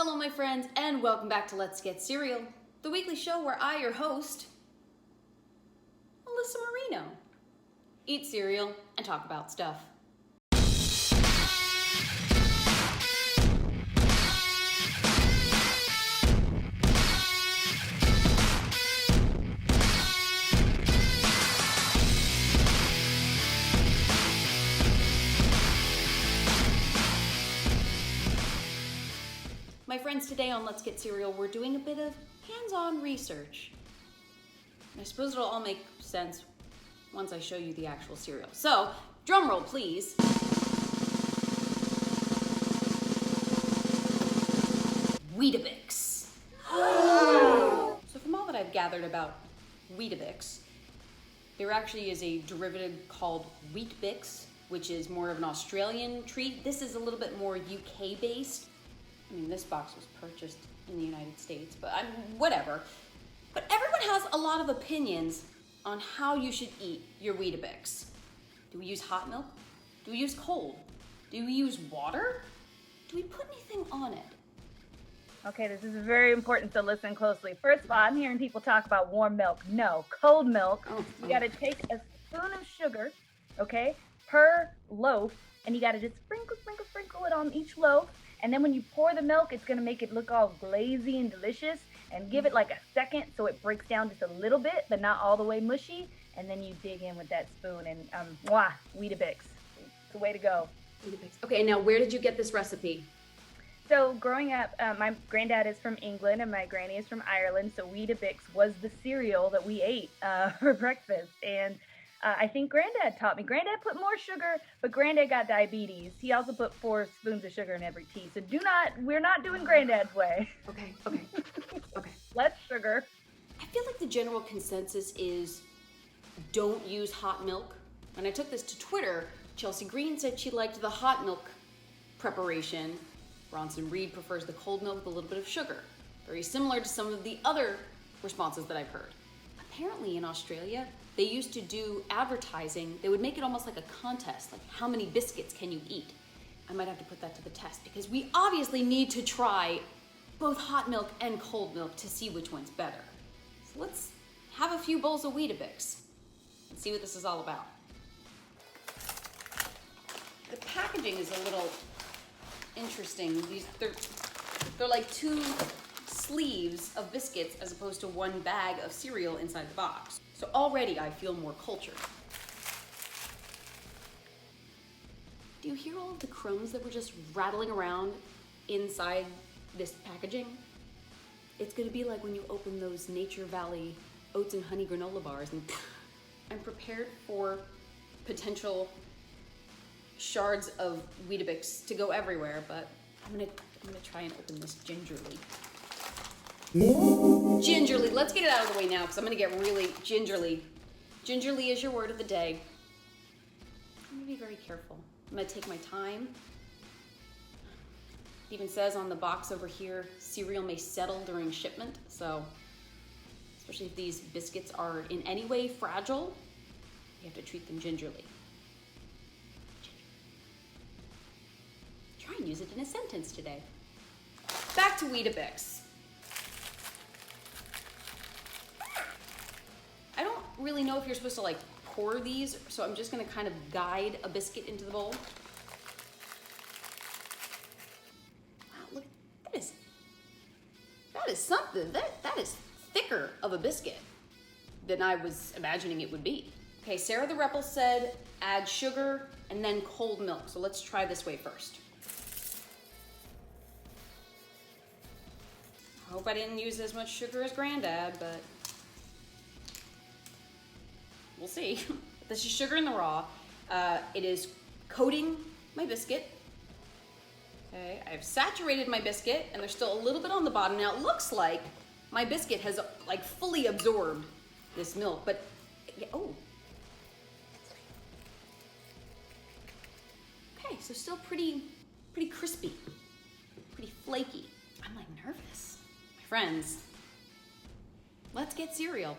Hello my friends and welcome back to Let's Get Cereal, the weekly show where I, your host, Alyssa Marino, eat cereal and talk about stuff. My friends, today on Let's Get Cereal, we're doing a bit of hands-on research. I suppose it'll all make sense once I show you the actual cereal. So, drum roll please. Weetabix. So from all that I've gathered about Weetabix, there actually is a derivative called Weet-Bix, which is more of an Australian treat. This is a little bit more UK based. I mean, this box was purchased in the United States, but whatever. But everyone has a lot of opinions on how you should eat your Weetabix. Do we use hot milk? Do we use cold? Do we use water? Do we put anything on it? Okay, this is very important, so listen closely. First of all, I'm hearing people talk about warm milk. No, cold milk. You gotta take a spoon of sugar, okay, per loaf, and you gotta just sprinkle it on each loaf. And then when you pour the milk, it's gonna make it look all glazy and delicious, and give it like a second so it breaks down just a little bit, but not all the way mushy. And then you dig in with that spoon and Weetabix. It's the way to go. Weetabix. Okay, now where did you get this recipe? So growing up, my granddad is from England and my granny is from Ireland. So Weetabix was the cereal that we ate for breakfast. And I think Granddad taught me. Granddad put more sugar, but Granddad got diabetes. He also put 4 spoons of sugar in every tea. So we're not doing Granddad's way. Okay. Less sugar. I feel like the general consensus is don't use hot milk. When I took this to Twitter, Chelsea Green said she liked the hot milk preparation. Bronson Reed prefers the cold milk with a little bit of sugar. Very similar to some of the other responses that I've heard. Apparently in Australia, they used to do advertising. They would make it almost like a contest, like how many biscuits can you eat? I might have to put that to the test because we obviously need to try both hot milk and cold milk to see which one's better. So let's have a few bowls of Weetabix and see what this is all about. The packaging is a little interesting. They're like 2 sleeves of biscuits as opposed to 1 bag of cereal inside the box. So already I feel more cultured. Do you hear all of the crumbs that were just rattling around inside this packaging? It's gonna be like when you open those Nature Valley oats and honey granola bars and I'm prepared for potential shards of Weetabix to go everywhere, but I'm gonna try and open this gingerly. Gingerly, let's get it out of the way now because I'm gonna get really gingerly. Gingerly is your word of the day. I'm gonna be very careful. I'm gonna take my time. It even says on the box over here, cereal may settle during shipment, so especially if these biscuits are in any way fragile, you have to treat them gingerly. Try and use it in a sentence today. Back to Weetabix. I don't really know if you're supposed to like pour these, so I'm just gonna kind of guide a biscuit into the bowl. Wow, look, that is something. That is thicker of a biscuit than I was imagining it would be. Okay, Sarah the Rebel said add sugar and then cold milk. So let's try this way first. I hope I didn't use as much sugar as Granddad, but we'll see. This is sugar in the raw. It is coating my biscuit. Okay, I've saturated my biscuit and there's still a little bit on the bottom. Now it looks like my biscuit has like fully absorbed this milk, but oh. Okay, so still pretty crispy, pretty flaky. I'm like nervous. My friends, let's get cereal.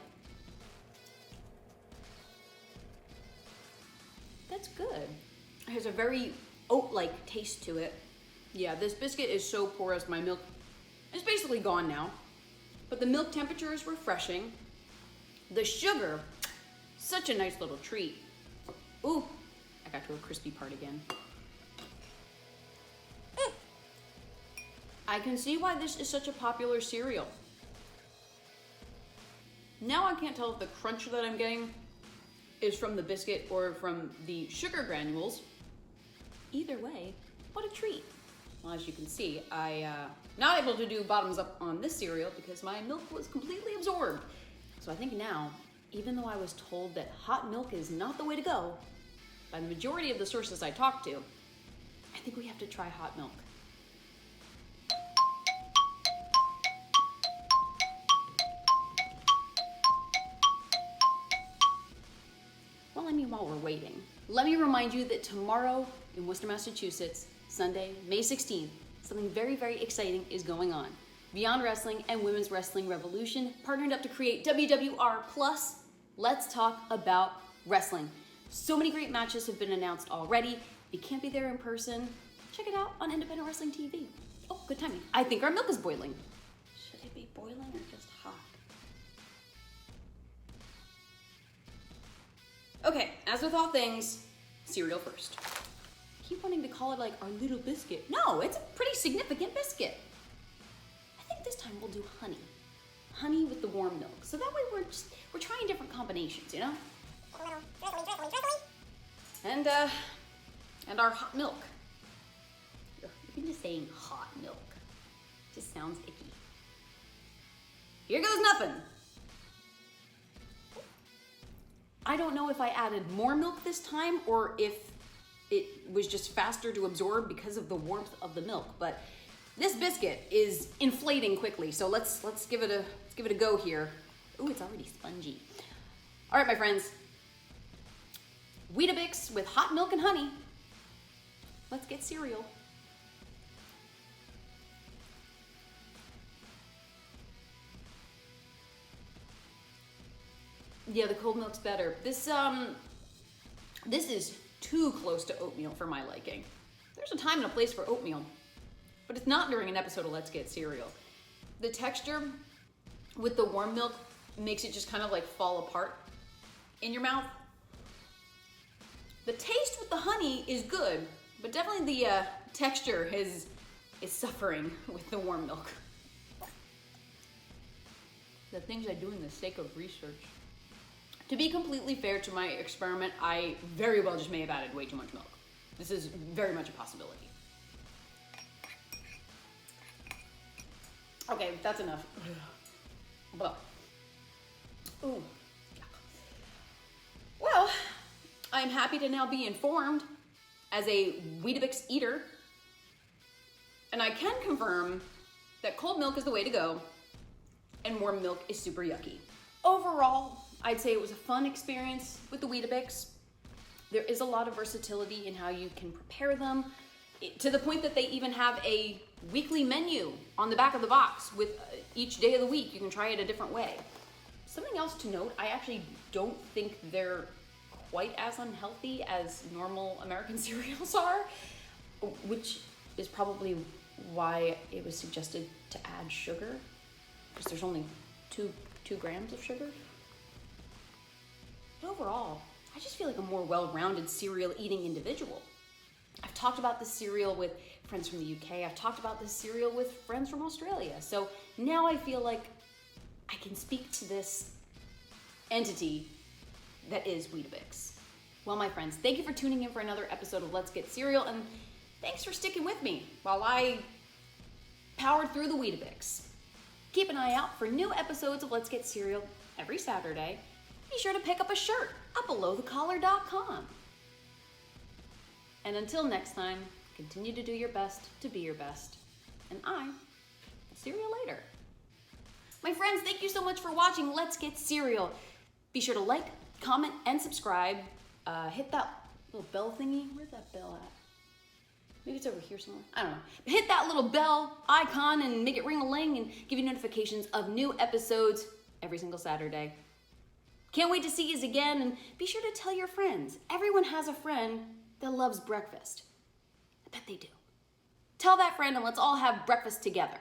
That's good. It has a very oat-like taste to it. Yeah, this biscuit is so porous, my milk It's basically gone now, but the milk temperature is refreshing. The sugar, such a nice little treat. Ooh, I got to a crispy part again. I can see why this is such a popular cereal. Now I can't tell if the crunch that I'm getting is from the biscuit or from the sugar granules. Either way, what a treat. Well, as you can see, not able to do bottoms up on this cereal because my milk was completely absorbed. So I think now, even though I was told that hot milk is not the way to go by the majority of the sources I talked to, I think we have to try hot milk. While we're waiting, let me remind you that tomorrow in Worcester, Massachusetts, Sunday, May 16th, something very, very exciting is going on. Beyond Wrestling and Women's Wrestling Revolution partnered up to create WWR Plus. Let's talk about wrestling. So many great matches have been announced already. If you can't be there in person, check it out on Independent Wrestling TV. Oh, good timing. I think our milk is boiling. Should it be boiling or just hot? Okay, as with all things, cereal first. I keep wanting to call it like our little biscuit. No, it's a pretty significant biscuit. I think this time we'll do honey. Honey with the warm milk. So that way we're trying different combinations, you know? And our hot milk. Even just saying hot milk just sounds icky. Here goes nothing. I don't know if I added more milk this time or if it was just faster to absorb because of the warmth of the milk, but this biscuit is inflating quickly, so let's give it a go here. Ooh, it's already spongy. All right, my friends. Weetabix with hot milk and honey. Let's get cereal. Yeah, the cold milk's better. This is too close to oatmeal for my liking. There's a time and a place for oatmeal, but it's not during an episode of Let's Get Cereal. The texture with the warm milk makes it just kind of like fall apart in your mouth. The taste with the honey is good, but definitely the texture is suffering with the warm milk. The things I do in the sake of research. To be completely fair to my experiment, I very well just may have added way too much milk. This is very much a possibility. Okay, that's enough. Ooh. Well, I'm happy to now be informed as a Weetabix eater, and I can confirm that cold milk is the way to go, and warm milk is super yucky. Overall, I'd say it was a fun experience with the Weetabix. There is a lot of versatility in how you can prepare them, to the point that they even have a weekly menu on the back of the box with each day of the week. You can try it a different way. Something else to note, I actually don't think they're quite as unhealthy as normal American cereals are, which is probably why it was suggested to add sugar, because there's only two grams of sugar. But overall, I just feel like a more well-rounded cereal eating individual. I've talked about this cereal with friends from the UK. I've talked about this cereal with friends from Australia. So now I feel like I can speak to this entity that is Weetabix. Well, my friends, thank you for tuning in for another episode of Let's Get Cereal, and thanks for sticking with me while I powered through the Weetabix. Keep an eye out for new episodes of Let's Get Cereal every Saturday. Be sure to pick up a shirt at belowthecollar.com. And until next time, continue to do your best to be your best. And I will see you later. My friends, thank you so much for watching Let's Get Cereal. Be sure to like, comment, and subscribe. Hit that little bell thingy. Where's that bell at? Maybe it's over here somewhere. I don't know. Hit that little bell icon and make it ring-a-ling and give you notifications of new episodes every single Saturday. Can't wait to see you again, and be sure to tell your friends. Everyone has a friend that loves breakfast. I bet they do. Tell that friend and let's all have breakfast together.